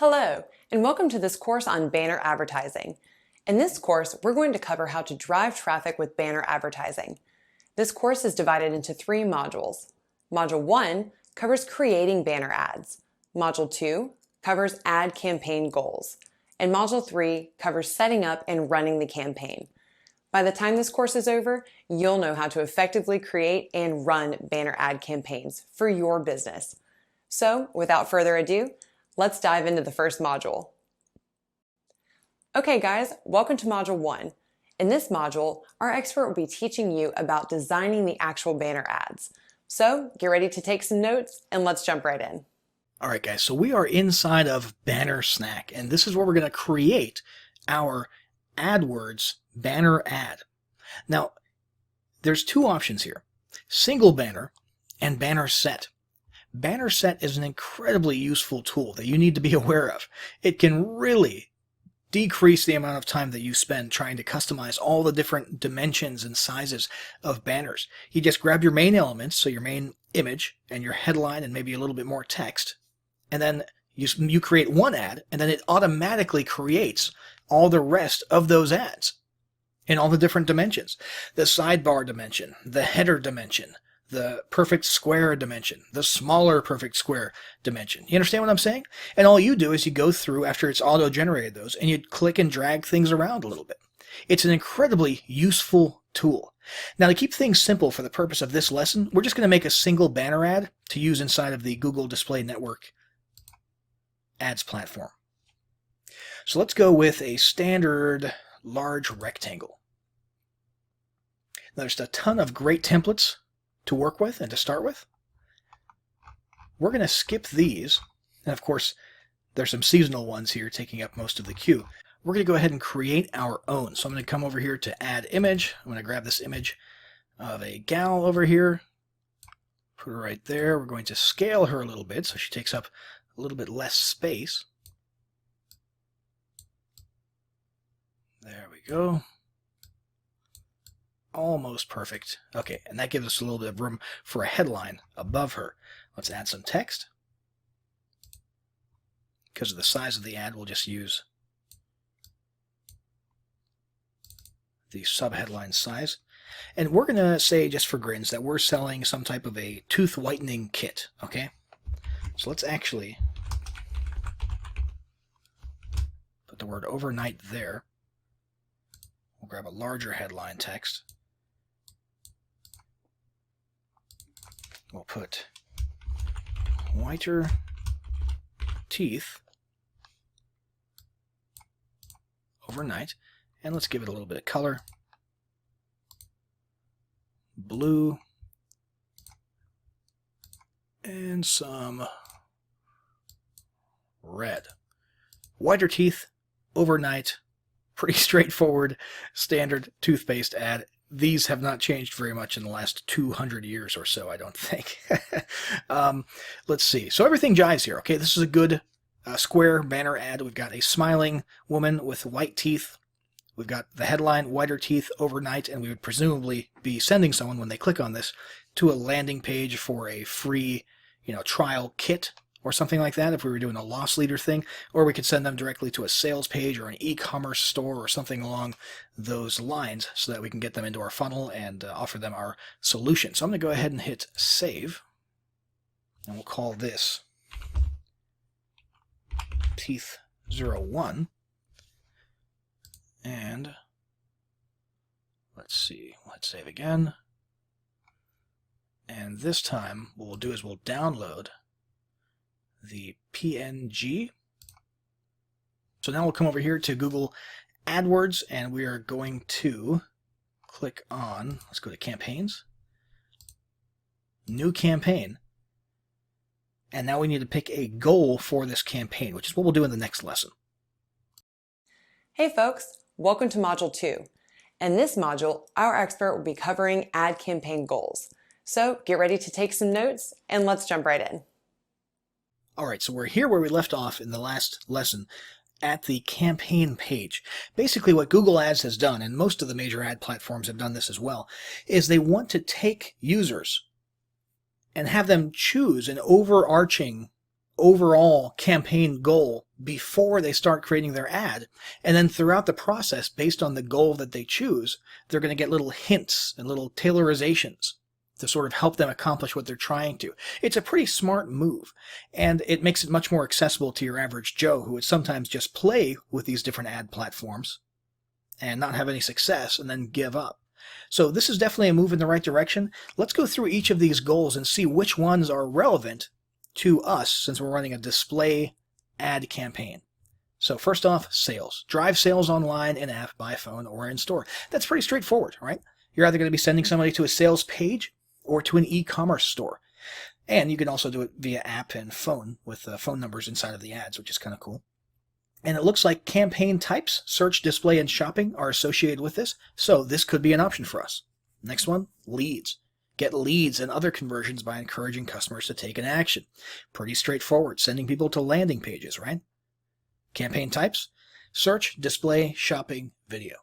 Hello, and welcome to this course on banner advertising. In this course, we're going to cover how to drive traffic with banner advertising. This course is divided into 3 modules. Module 1 covers creating banner ads. Module 2 covers ad campaign goals. And Module 3 covers setting up and running the campaign. By the time this course is over, you'll know how to effectively create and run banner ad campaigns for your business. So, without further ado, let's dive into the first module. Okay guys, welcome to Module 1. In this module, our expert will be teaching you about designing the actual banner ads. So get ready to take some notes and let's jump right in. All right guys, so we are inside of Banner Snack, and this is where we're going to create our AdWords banner ad. Now, there's 2 options here, single banner and banner set. Banner set is an incredibly useful tool that you need to be aware of. It can really decrease the amount of time that you spend trying to customize all the different dimensions and sizes of banners. You just grab your main elements, so your main image and your headline and maybe a little bit more text, and then you create one ad, and then it automatically creates all the rest of those ads in all the different dimensions. The sidebar dimension, the header dimension, the perfect square dimension, the smaller perfect square dimension. You understand what I'm saying? And all you do is you go through after it's auto-generated those and you click and drag things around a little bit. It's an incredibly useful tool. Now, to keep things simple for the purpose of this lesson, we're just going to make a single banner ad to use inside of the Google Display Network ads platform. So let's go with a standard large rectangle. Now, there's a ton of great templates to work with and to start with. We're going to skip these, and of course there's some seasonal ones here taking up most of the queue. We're going to go ahead and create our own. So I'm going to come over here to add image. I'm going to grab this image of a gal over here, put her right there. We're going to scale her a little bit so she takes up a little bit less space. There we go. Almost perfect. Okay, and that gives us a little bit of room for a headline above her. Let's add some text. Because of the size of the ad, we'll just use the subheadline size. And we're going to say, just for grins, that we're selling some type of a tooth whitening kit, okay? So let's actually put the word overnight there. We'll grab a larger headline text. We'll put whiter teeth overnight, and let's give it a little bit of color. Blue and some red. Whiter teeth overnight. Pretty straightforward, standard toothpaste ad. These have not changed very much in the last 200 years or so, I don't think. Let's see. So everything jives here. Okay, this is a good square banner ad. We've got a smiling woman with white teeth. We've got the headline, whiter teeth overnight, and we would presumably be sending someone, when they click on this, to a landing page for a free, trial kit or something like that if we were doing a loss leader thing, or we could send them directly to a sales page or an e-commerce store or something along those lines so that we can get them into our funnel and offer them our solution. So I'm going to go ahead and hit save, and we'll call this Teeth 01, and let's see, let's save again, and this time what we'll do is we'll download the PNG. So now we'll come over here to Google AdWords, and we are going to click on, let's go to campaigns, new campaign, and now we need to pick a goal for this campaign, which is what we'll do in the next lesson. Hey folks, welcome to Module 2. In this module, our expert will be covering ad campaign goals. So get ready to take some notes and let's jump right in. All right, so we're here where we left off in the last lesson at the campaign page. Basically what Google Ads has done, and most of the major ad platforms have done this as well, is they want to take users and have them choose an overarching overall campaign goal before they start creating their ad. And then throughout the process, based on the goal that they choose, they're going to get little hints and little tailorizations to sort of help them accomplish what they're trying to. It's a pretty smart move, and it makes it much more accessible to your average Joe who would sometimes just play with these different ad platforms and not have any success and then give up. So this is definitely a move in the right direction. Let's go through each of these goals and see which ones are relevant to us since we're running a display ad campaign. So first off, sales. Drive sales online, in-app, by phone, or in store. That's pretty straightforward, right? You're either going to be sending somebody to a sales page or to an e-commerce store. And you can also do it via app and phone with phone numbers inside of the ads, which is kind of cool. And it looks like campaign types, search, display, and shopping are associated with this, so this could be an option for us. Next one, leads. Get leads and other conversions by encouraging customers to take an action. Pretty straightforward, sending people to landing pages, right? Campaign types, search, display, shopping, video.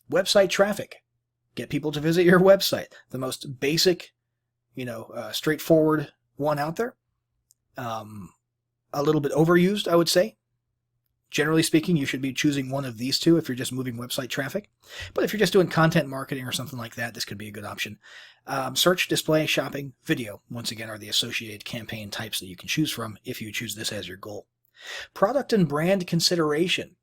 Website traffic. Get people to visit your website. The most basic, straightforward one out there. A little bit overused, I would say. Generally speaking, you should be choosing one of these two if you're just moving website traffic. But if you're just doing content marketing or something like that, this could be a good option. Search, display, shopping, video, once again, are the associated campaign types that you can choose from if you choose this as your goal. Product and brand consideration.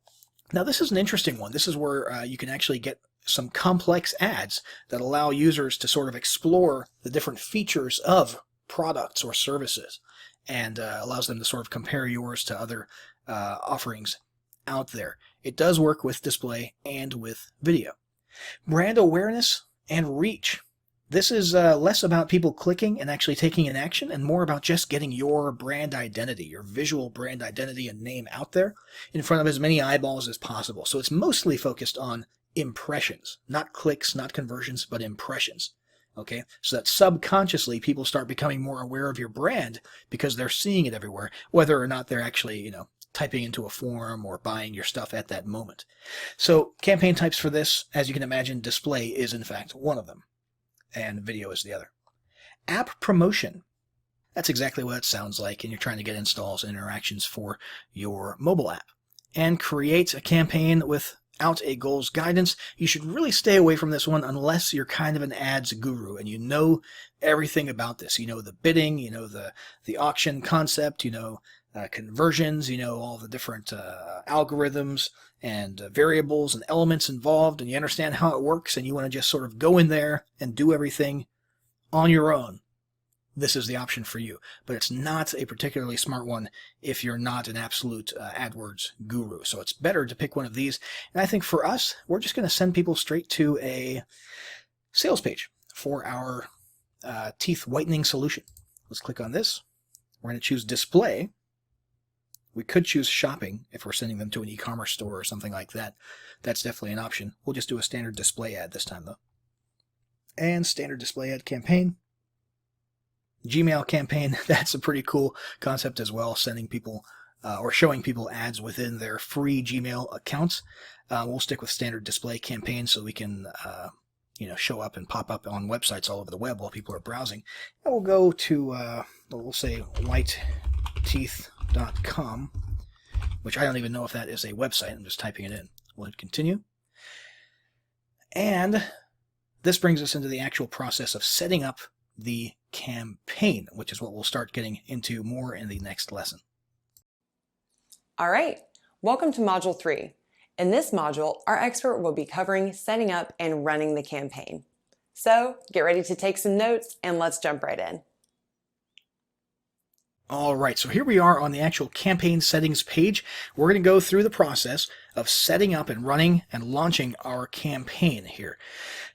Now, this is an interesting one. This is where you can actually get some complex ads that allow users to sort of explore the different features of products or services and allows them to sort of compare yours to other offerings out there. It does work with display and with video. Brand awareness and reach. This is less about people clicking and actually taking an action and more about just getting your brand identity, your visual brand identity and name out there in front of as many eyeballs as possible. So it's mostly focused on impressions, not clicks, not conversions, but impressions. Okay, so that subconsciously people start becoming more aware of your brand because they're seeing it everywhere, whether or not they're actually, typing into a form or buying your stuff at that moment. So campaign types for this, as you can imagine, display is in fact one of them, and video is the other. App promotion. That's exactly what it sounds like, and you're trying to get installs and interactions for your mobile app. And create a campaign without a goals guidance. You should really stay away from this one unless you're kind of an ads guru and you know everything about this. You know the bidding, you know the auction concept, conversions, all the different algorithms and variables and elements involved, and you understand how it works, and you want to just sort of go in there and do everything on your own. This is the option for you, but it's not a particularly smart one if you're not an absolute AdWords guru. So it's better to pick one of these. And I think for us, we're just going to send people straight to a sales page for our teeth whitening solution. Let's click on this. We're going to choose display. We could choose shopping if we're sending them to an e-commerce store or something like that. That's definitely an option. We'll just do a standard display ad this time, though. And standard display ad campaign. Gmail campaign, that's a pretty cool concept as well, sending people or showing people ads within their free Gmail accounts. We'll stick with standard display campaign so we can show up and pop up on websites all over the web while people are browsing. And we'll go to, we'll say whiteteeth.com, which I don't even know if that is a website. I'm just typing it in. We'll hit continue. And this brings us into the actual process of setting up the campaign, which is what we'll start getting into more in the next lesson. All right, welcome to Module 3. In this module, our expert will be covering setting up and running the campaign. So get ready to take some notes and let's jump right in. All right, so here we are on the actual campaign settings page. We're going to go through the process of setting up and running and launching our campaign here.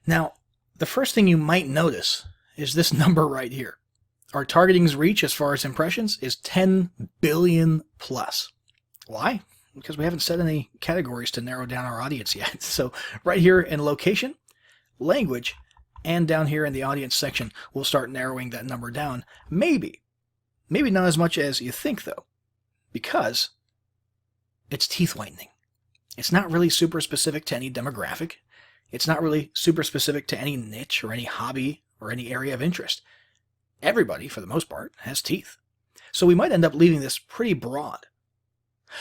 Now, the first thing you might notice is this number right here. Our targeting's reach as far as impressions is 10 billion plus. Why? Because we haven't set any categories to narrow down our audience yet. So right here in location, language, and down here in the audience section, we'll start narrowing that number down. Maybe not as much as you think, though, because it's teeth whitening. It's not really super specific to any demographic. It's not really super specific to any niche or any hobby or any area of interest. Everybody, for the most part, has teeth. So we might end up leaving this pretty broad.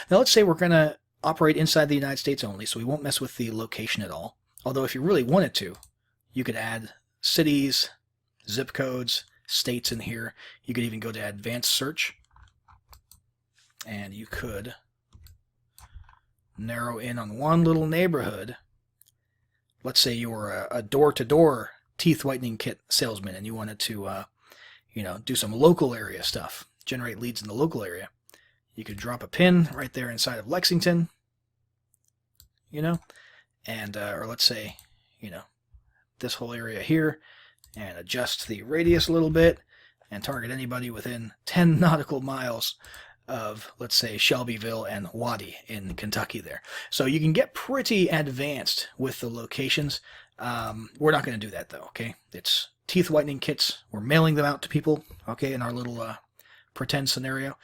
Now let's say we're going to operate inside the United States only, so we won't mess with the location at all. Although if you really wanted to, you could add cities, zip codes, states in here. You could even go to advanced search, and you could narrow in on one little neighborhood. Let's say you were a door-to-door teeth whitening kit salesman and you wanted to do some local area stuff, generate leads in the local area. You could drop a pin right there inside of Lexington, and or let's say, this whole area here, and adjust the radius a little bit and target anybody within 10 nautical miles of, let's say, Shelbyville and Waddy in Kentucky there. So you can get pretty advanced with the locations. We're not going to do that though, okay? It's teeth whitening kits. We're mailing them out to people, okay, in our little pretend scenario.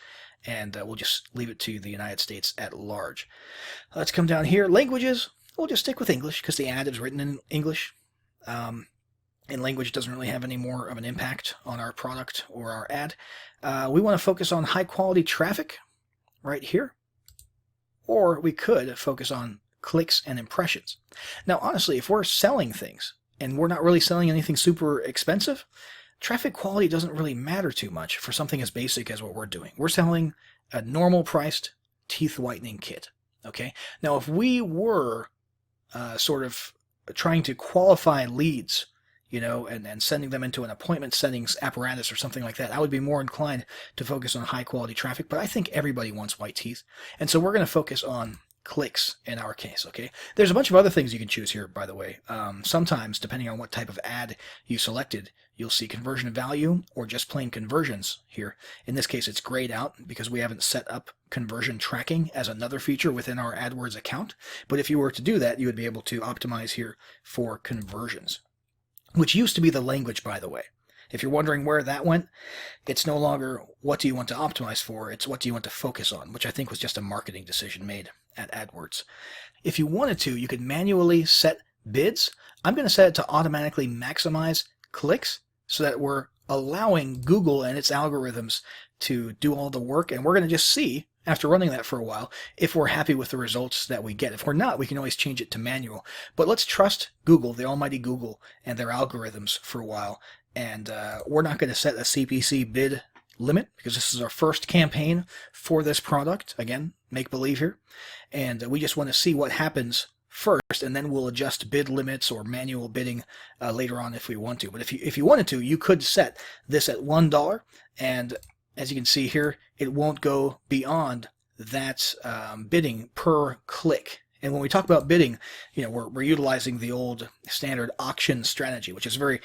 And we'll just leave it to the United States at large. Let's come down here. Languages, we'll just stick with English because the ad is written in English. And language doesn't really have any more of an impact on our product or our ad. We want to focus on high quality traffic right here. Or we could focus on clicks and impressions. Now, honestly, if we're selling things and we're not really selling anything super expensive, traffic quality doesn't really matter too much for something as basic as what we're doing. We're selling a normal priced teeth whitening kit. Okay. Now, if we were sort of trying to qualify leads, and sending them into an appointment settings apparatus or something like that, I would be more inclined to focus on high quality traffic. But I think everybody wants white teeth. And so we're going to focus on clicks in our case, okay? There's a bunch of other things you can choose here, by the way. Sometimes, depending on what type of ad you selected, you'll see conversion value or just plain conversions here. In this case, it's grayed out because we haven't set up conversion tracking as another feature within our AdWords account. But if you were to do that, you would be able to optimize here for conversions, which used to be the language, by the way. If you're wondering where that went, it's no longer what do you want to optimize for, it's what do you want to focus on, which I think was just a marketing decision made at AdWords. If you wanted to, you could manually set bids. I'm going to set it to automatically maximize clicks so that we're allowing Google and its algorithms to do all the work, and we're going to just see, after running that for a while, if we're happy with the results that we get. If we're not, we can always change it to manual. But let's trust Google, the almighty Google, and their algorithms for a while. And we're not going to set a CPC bid limit because this is our first campaign for this product. Again, make believe here. And we just want to see what happens first, and then we'll adjust bid limits or manual bidding later on if we want to. But if you wanted to, you could set this at $1, and as you can see here, it won't go beyond that bidding per click. And when we talk about bidding, we're utilizing the old standard auction strategy, which is very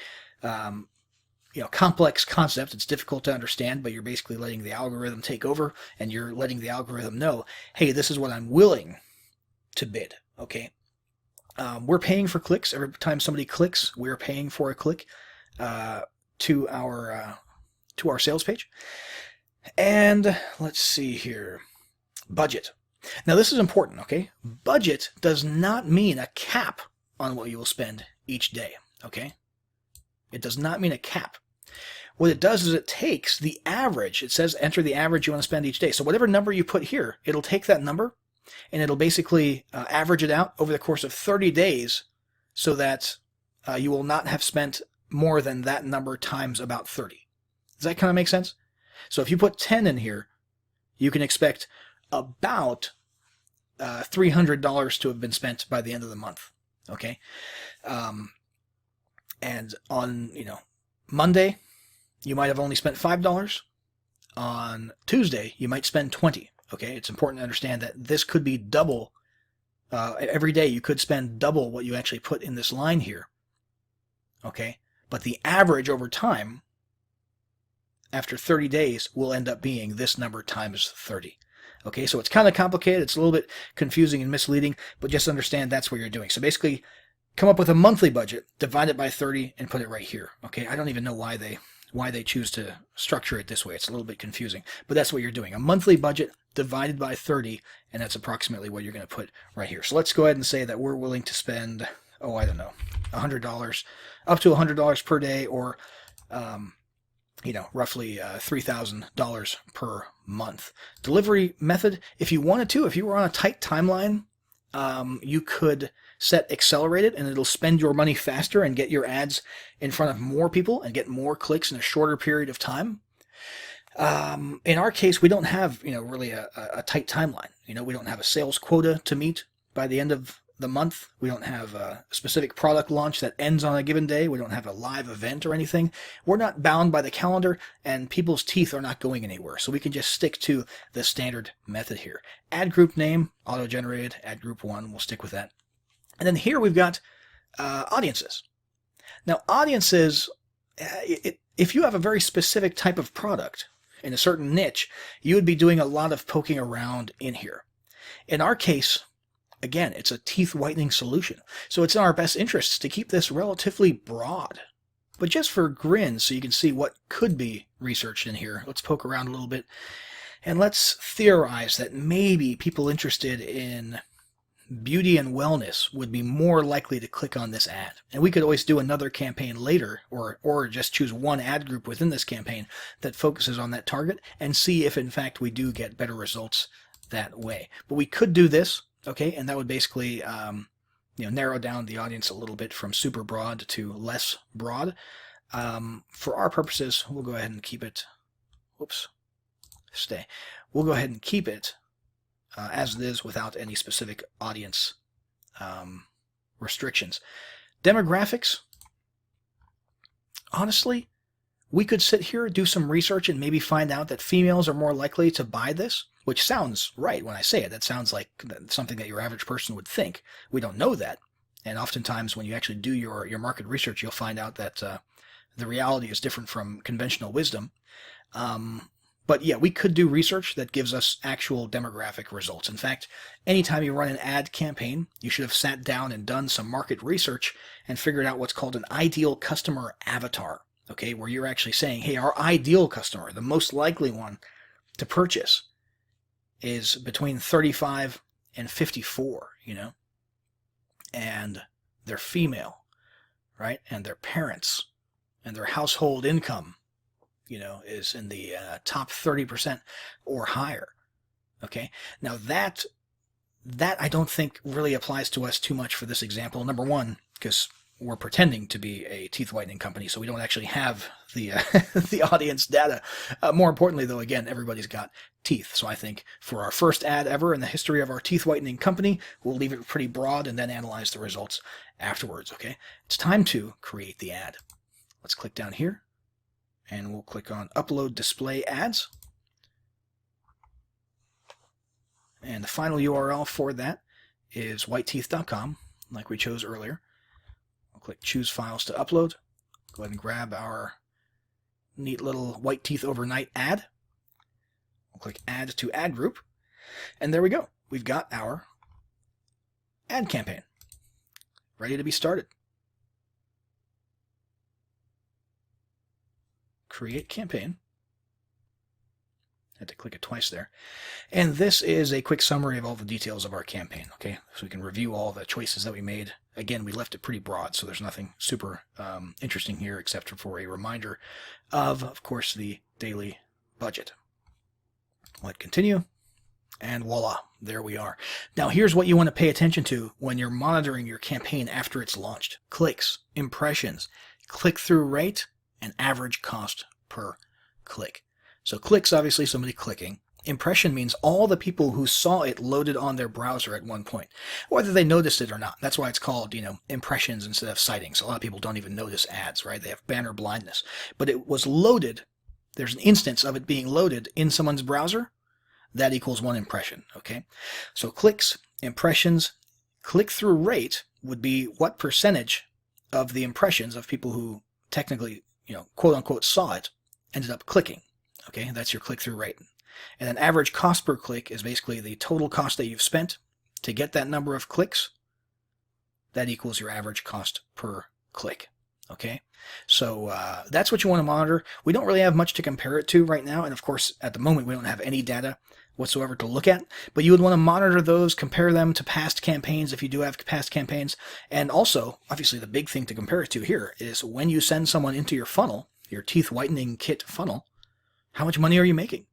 complex concept. It's difficult to understand, but you're basically letting the algorithm take over, and you're letting the algorithm know, hey, this is what I'm willing to bid. Okay. We're paying for clicks. Every time somebody clicks, we're paying for a click to our sales page. And let's see here. Budget. Now this is important, okay? Budget does not mean a cap on what you will spend each day, okay? It does not mean a cap. What it does is it takes the average. It says enter the average you want to spend each day. So whatever number you put here, it'll take that number and it'll basically average it out over the course of 30 days so that you will not have spent more than that number times about 30. Does that kind of make sense? So if you put 10 in here, you can expect about $300 to have been spent by the end of the month. Okay. And on, Monday, you might have only spent $5. On Tuesday, you might spend 20. Okay. It's important to understand that this could be double. Every day you could spend double what you actually put in this line here. Okay. But the average over time, after 30 days, will end up being this number times 30. Okay, so it's kind of complicated. It's a little bit confusing and misleading, but just understand that's what you're doing. So basically, come up with a monthly budget, divide it by 30, and put it right here. Okay, I don't even know why they choose to structure it this way. It's a little bit confusing, but that's what you're doing. A monthly budget divided by 30, and that's approximately what you're going to put right here. So let's go ahead and say that we're willing to spend, $100, up to $100 per day, or roughly $3,000 per month. Delivery method, if you wanted to, if you were on a tight timeline, you could set accelerated and it'll spend your money faster and get your ads in front of more people and get more clicks in a shorter period of time. In our case, we don't have, really a tight timeline. We don't have a sales quota to meet by the end of the month. We don't have a specific product launch that ends on a given day. We don't have a live event or anything. We're not bound by the calendar, and people's teeth are not going anywhere. So we can just stick to the standard method here. Ad group name, auto-generated, ad group 1, we'll stick with that. And then here we've got audiences. Now, audiences, if you have a very specific type of product in a certain niche, you would be doing a lot of poking around in here. In our case, again, it's a teeth whitening solution. So it's in our best interests to keep this relatively broad. But just for grins, so you can see what could be researched in here, let's poke around a little bit. And let's theorize that maybe people interested in beauty and wellness would be more likely to click on this ad. And we could always do another campaign later, or just choose one ad group within this campaign that focuses on that target and see if in fact we do get better results that way. But we could do this, okay, and that would basically narrow down the audience a little bit from super broad to less broad. For our purposes, we'll go ahead and keep it, we'll go ahead and keep it as it is without any specific audience restrictions. Demographics, honestly, we could sit here, do some research, and maybe find out that females are more likely to buy this, which sounds right when I say it. That sounds like something that your average person would think. We don't know that. And oftentimes when you actually do your market research, you'll find out that the reality is different from conventional wisdom. But yeah, we could do research that gives us actual demographic results. In fact, anytime you run an ad campaign, you should have sat down and done some market research and figured out what's called an ideal customer avatar, okay, where you're actually saying, hey, our ideal customer, the most likely one to purchase, is between 35 and 54, and they're female, right? And their parents and their household income, is in the top 30% or higher. Okay. Now that I don't think really applies to us too much for this example. Number one, because we're pretending to be a teeth whitening company, so we don't actually have the the audience data. More importantly, though, again, everybody's got teeth. So I think for our first ad ever in the history of our teeth whitening company, we'll leave it pretty broad and then analyze the results afterwards. Okay. It's time to create the ad. Let's click down here. And we'll click on Upload Display Ads. And the final URL for that is whiteteeth.com, like we chose earlier. We'll click Choose Files to Upload. Go ahead and grab our neat little White Teeth Overnight ad. We'll click Add to Ad Group. And there we go. We've got our ad campaign ready to be started. Create campaign. Had to click it twice there. And this is a quick summary of all the details of our campaign, okay? So we can review all the choices that we made. Again, we left it pretty broad, so there's nothing super interesting here except for a reminder of course, the daily budget. Let continue, and voila, there we are. Now here's what you want to pay attention to when you're monitoring your campaign after it's launched. Clicks, impressions, click-through rate, and average cost per click. So clicks, obviously somebody clicking. Impression means all the people who saw it loaded on their browser at one point, whether they noticed it or not. That's why it's called, impressions instead of sightings. A lot of people don't even notice ads, right? They have banner blindness. But it was loaded. There's an instance of it being loaded in someone's browser. That equals one impression, okay? So clicks, impressions, click-through rate would be what percentage of the impressions of people who technically quote unquote saw it, ended up clicking. Okay, that's your click-through rate. And then average cost per click is basically the total cost that you've spent to get that number of clicks. That equals your average cost per click. Okay, so that's what you want to monitor. We don't really have much to compare it to right now, and of course, at the moment, we don't have any data whatsoever to look at, but you would want to monitor those, compare them to past campaigns if you do have past campaigns, and also, obviously, the big thing to compare it to here is when you send someone into your funnel, your teeth whitening kit funnel, how much money are you making?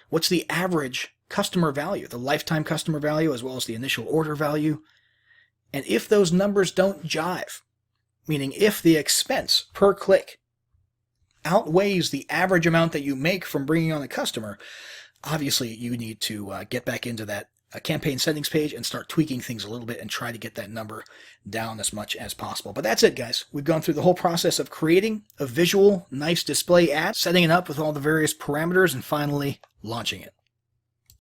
What's the average customer value, the lifetime customer value, as well as the initial order value? And if those numbers don't jive, meaning if the expense per click outweighs the average amount that you make from bringing on a customer, obviously you need to get back into that campaign settings page and start tweaking things a little bit and try to get that number down as much as possible. But that's it, guys. We've gone through the whole process of creating a visual, nice display ad, setting it up with all the various parameters, and finally launching it.